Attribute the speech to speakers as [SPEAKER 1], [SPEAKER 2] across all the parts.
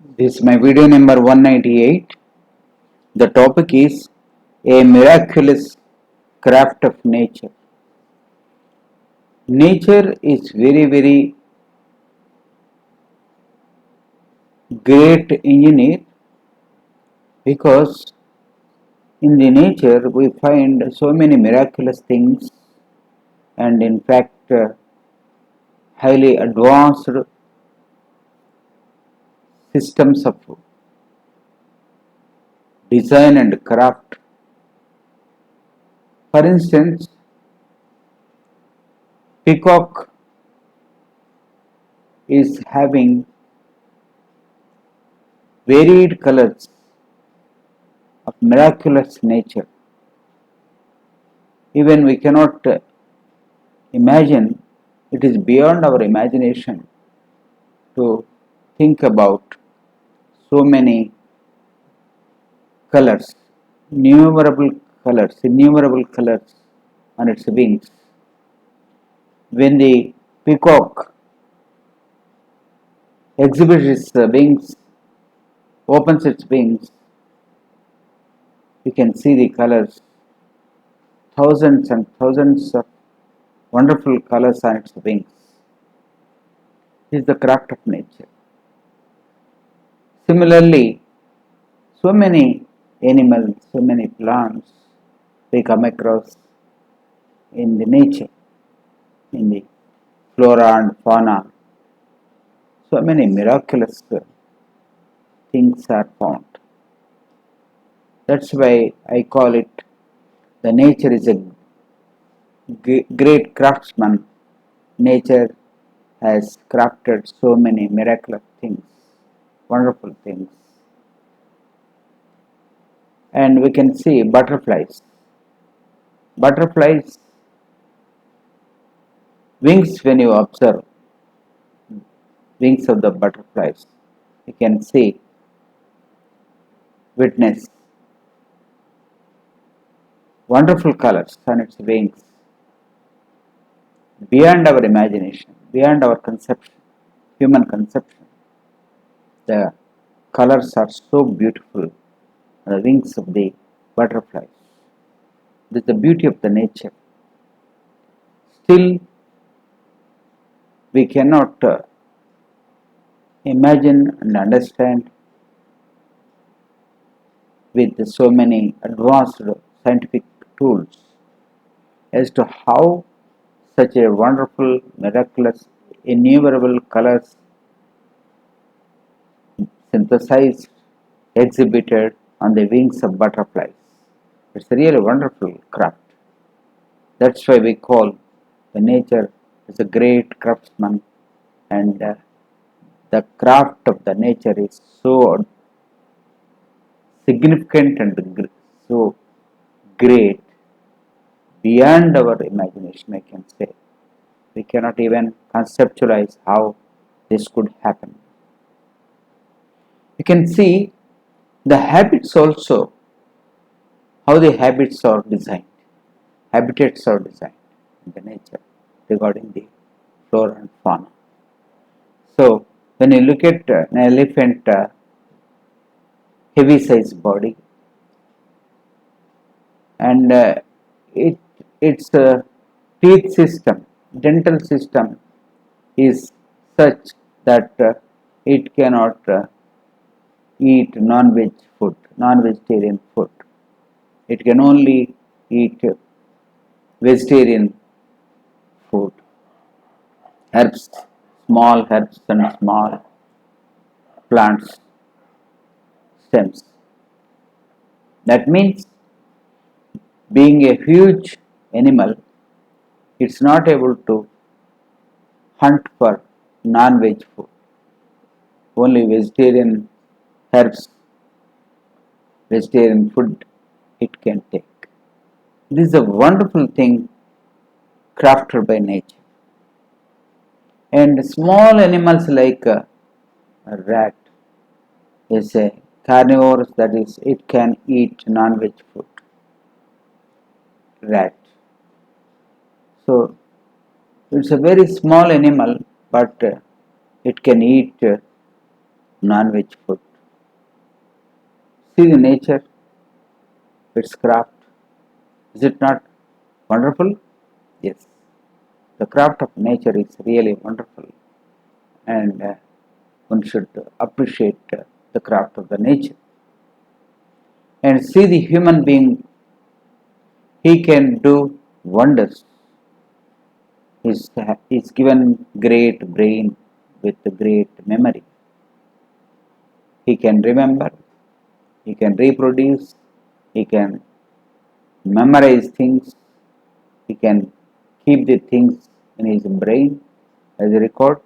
[SPEAKER 1] This is my video number 198. The topic is a miraculous craft of nature. Nature is very great engineer because in the nature we find so many miraculous things and in fact highly advanced systems of design and craft. For instance, peacock is having varied colors of miraculous nature. Even we cannot imagine, it is beyond our imagination to think about so many colors, innumerable colors on its wings. When the peacock exhibits its wings, opens its wings, you can see the colors, thousands and thousands of wonderful colors on its wings. This is the craft of nature. Similarly, so many animals, so many plants we come across in the nature, in the flora and fauna. So many miraculous things are found. That's why I call it the nature is a great craftsman. Nature has crafted so many miraculous things, wonderful things. And we can see butterflies. Butterflies' wings, when you observe wings of the butterflies, you can see, witness wonderful colors on its wings, beyond our imagination, beyond our conception, human conception. The colors are so beautiful on the wings of the butterflies. This is the beauty of the nature. Still, we cannot imagine and understand with so many advanced scientific tools as to how such a wonderful, miraculous, innumerable colors synthesized, exhibited on the wings of butterflies. It's a really wonderful craft. That's why we call the nature is a great craftsman, and the craft of the nature is so significant and so great beyond our imagination, I can say. We cannot even conceptualize how this could happen. You can see the habits also, how the habits are designed, habitats are designed in the nature regarding the flora and fauna. So, when you look at an elephant heavy size body, and its teeth system, dental system is such that it cannot eat non-veg food, non-vegetarian food. It can only eat vegetarian food, herbs, small herbs and small plants, stems. That means, being a huge animal, it's not able to hunt for non-veg food. Only vegetarian herbs, vegetarian food it can take. This is a wonderful thing crafted by nature. And small animals like a rat is a carnivore, that is, it can eat non-veg food. Rat. So it's a very small animal, but it can eat non-veg food. See the nature, its craft. Is it not wonderful? Yes. The craft of nature is really wonderful, and one should appreciate the craft of the nature. And see the human being, he can do wonders. He's given great brain with great memory. He can remember, he can reproduce, he can memorize things, he can keep the things in his brain as a record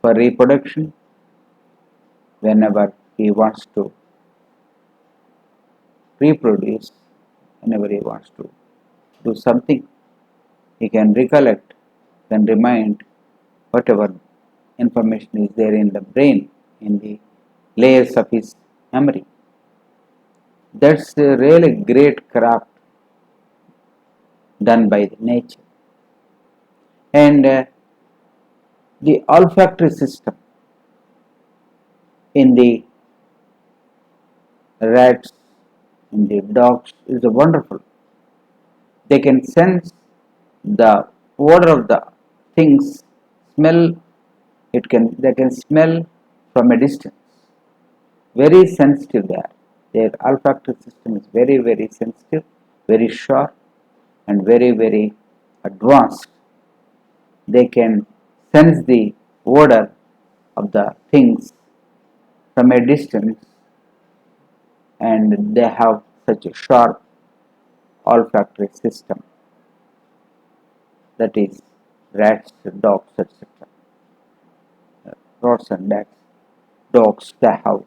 [SPEAKER 1] for reproduction whenever he wants to reproduce, whenever he wants to do something. He can recollect, can remind whatever information is there in the brain, in the layers of his memory. That's a really great craft done by the nature. And the olfactory system in the rats, in the dogs is wonderful. They can sense the odor of the things, smell they can smell from a distance. Very sensitive there. Their olfactory system is very, very sensitive, very sharp, and very, very advanced. They can sense the odor of the things from a distance, and they have such a sharp olfactory system, that is rats, dogs, etc. Rats and rats, dogs, they have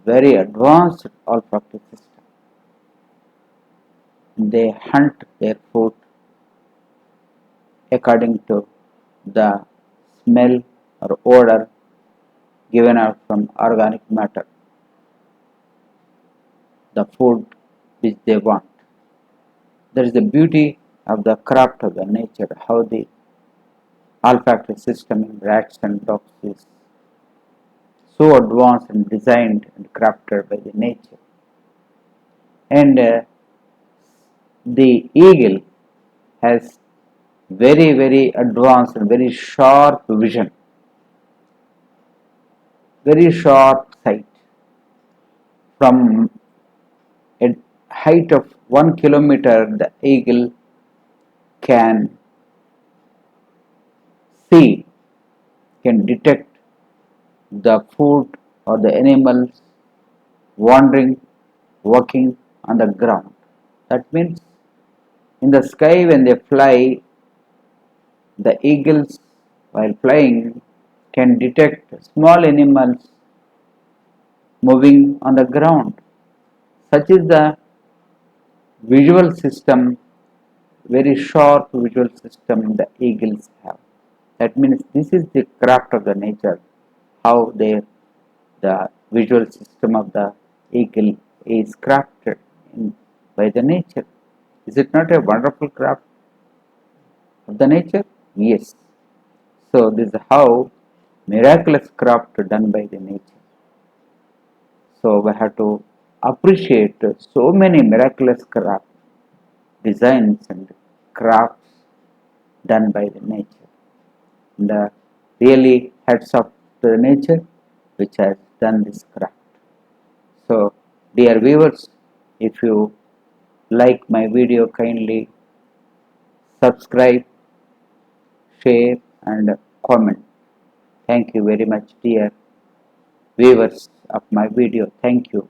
[SPEAKER 1] very advanced olfactory system. They hunt their food according to the smell or odor given out from organic matter, the food which they want. That is the beauty of the craft of the nature, how the olfactory system in rats and dogs is so advanced and designed and crafted by the nature. And the eagle has very, very advanced and very sharp vision, very sharp sight. From a height of 1 kilometer, the eagle can see, can detect the food or the animals wandering, walking on the ground. That means in the sky when they fly, the eagles while flying can detect small animals moving on the ground. Such is the visual system, very sharp visual system the eagles have. That means this is the craft of the nature, how the visual system of the eagle is crafted by the nature. Is it not a wonderful craft of the nature? Yes. So this is how miraculous craft done by the nature. So we have to appreciate so many miraculous craft, designs and crafts done by the nature. And really hats off to the nature which has done this craft. So dear viewers, if you like my video, kindly subscribe, share and comment. Thank you very much, dear viewers of my video. Thank you.